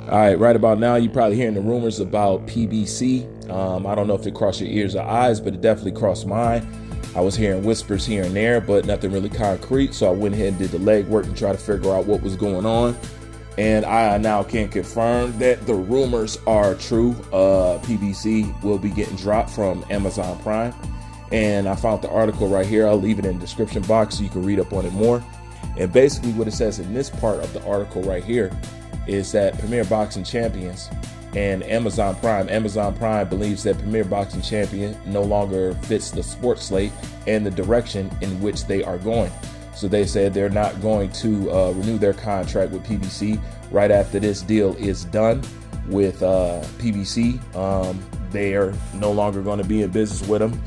All right, right about now, you're probably hearing the rumors about PBC. I don't know if it crossed your ears or eyes, but it definitely crossed mine. I was hearing whispers here and there, but nothing really concrete. So I went ahead and did the legwork and tried to figure out what was going on. And I now can confirm that the rumors are true. PBC will be getting dropped from Amazon Prime. And I found the article right here. I'll leave it in the description box so you can read up on it more. And basically what it says in this part of the article right here is that Premier Boxing Champions and Amazon Prime believes that Premier Boxing Champion no longer fits the sports slate and the direction in which they are going. So they said they're not going to renew their contract with PBC right after this deal is done with PBC. They are no longer going to be in business with them,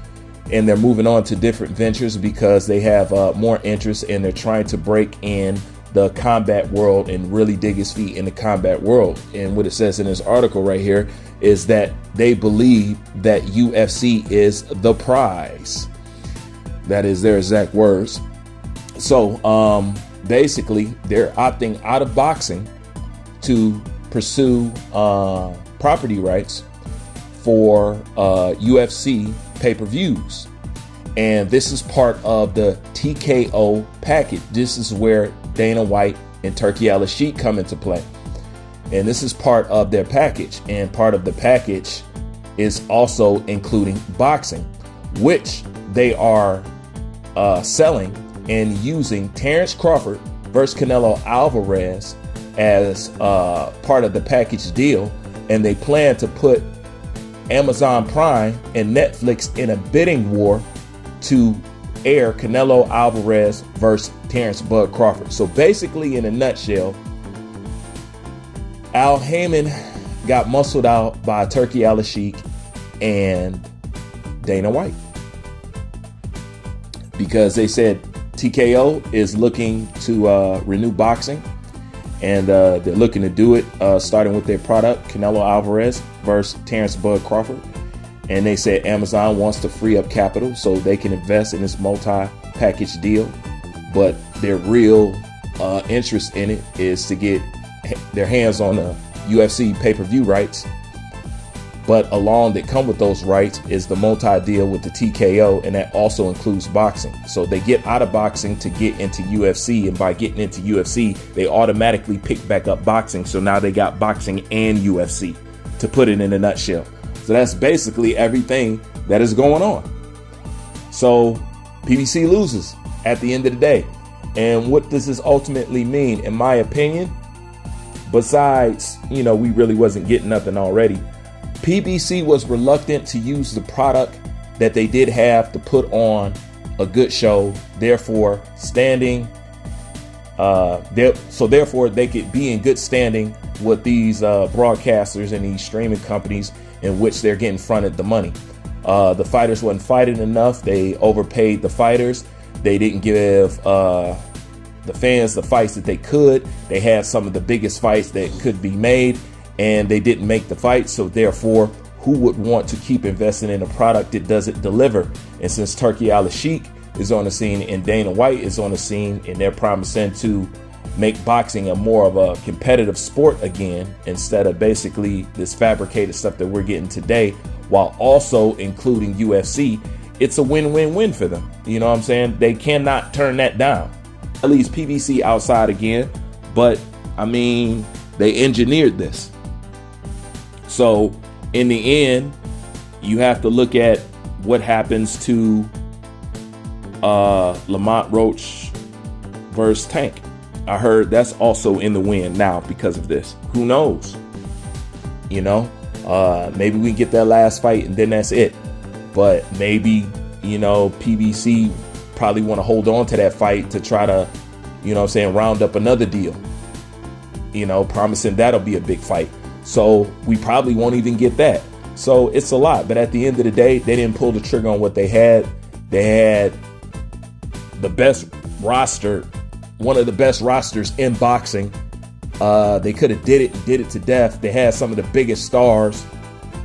and they're moving on to different ventures because they have more interest, and they're trying to break in the combat world and really dig his feet in the combat world. And what it says in this article right here is that they believe that UFC is the prize. That is their exact words. So basically they're opting out of boxing to pursue property rights for UFC pay-per-views. And this is part of the TKO package. This is where Dana White and Turki Alashikh come into play. And this is part of their package. And part of the package is also including boxing, which they are selling and using Terrence Crawford versus Canelo Alvarez as part of the package deal. And they plan to put Amazon Prime and Netflix in a bidding war to air Canelo Alvarez versus Terrence Bud Crawford. So basically, in a nutshell, Al Haymon got muscled out by Turki Alashikh and Dana White because they said TKO is looking to renew boxing, and they're looking to do it starting with their product Canelo Alvarez versus Terrence Bud Crawford. And they said Amazon wants to free up capital so they can invest in this multi-package deal. But their real interest in it is to get their hands on the UFC pay-per-view rights. But along that come with those rights is the multi-deal with the TKO, and that also includes boxing. So they get out of boxing to get into UFC, and by getting into UFC, they automatically pick back up boxing. So now they got boxing and UFC, to put it in a nutshell. So that's basically everything that is going on. So PBC loses at the end of the day. And what does this ultimately mean? In my opinion, besides, we really wasn't getting nothing already, PBC was reluctant to use the product that they did have to put on a good show, therefore therefore they could be in good standing with these broadcasters and these streaming companies in which they're getting fronted the money. The fighters wasn't fighting enough. They overpaid the fighters. They didn't give the fans the fights that they could. They had some of the biggest fights that could be made, and they didn't make the fight. So therefore, who would want to keep investing in a product that doesn't deliver? And since Turki Alashikh is on the scene and Dana White is on the scene, and they're promising to make boxing a more of a competitive sport again, instead of basically this fabricated stuff that we're getting today, while also including UFC, it's a win-win-win for them. You know what I'm saying? They cannot turn that down. At least PBC outside again, but I mean, they engineered this. So in the end, you have to look at what happens to Lamont Roach versus Tank. I heard that's also in the wind now because of this. Who knows? Maybe we get that last fight and then that's it. But maybe, PBC probably want to hold on to that fight to try to, round up another deal. Promising that'll be a big fight. So we probably won't even get that. So it's a lot. But at the end of the day, they didn't pull the trigger on what they had. They had the best roster, one of the best rosters in boxing. They could have did it to death. They had some of the biggest stars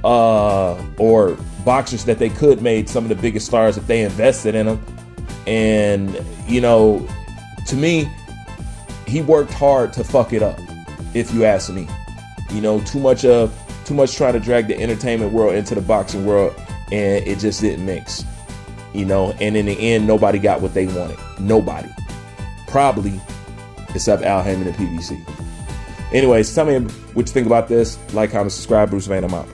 or boxers that they could made some of the biggest stars if they invested in them. And, to me, he worked hard to fuck it up, if you ask me. You know, too much trying to drag the entertainment world into the boxing world, and it just didn't mix. You know, and in the end, nobody got what they wanted. Nobody. Probably except Al Haymon and PBC. Anyways, tell me what you think about this. Like, comment, subscribe. Bruce Vane, I'm out.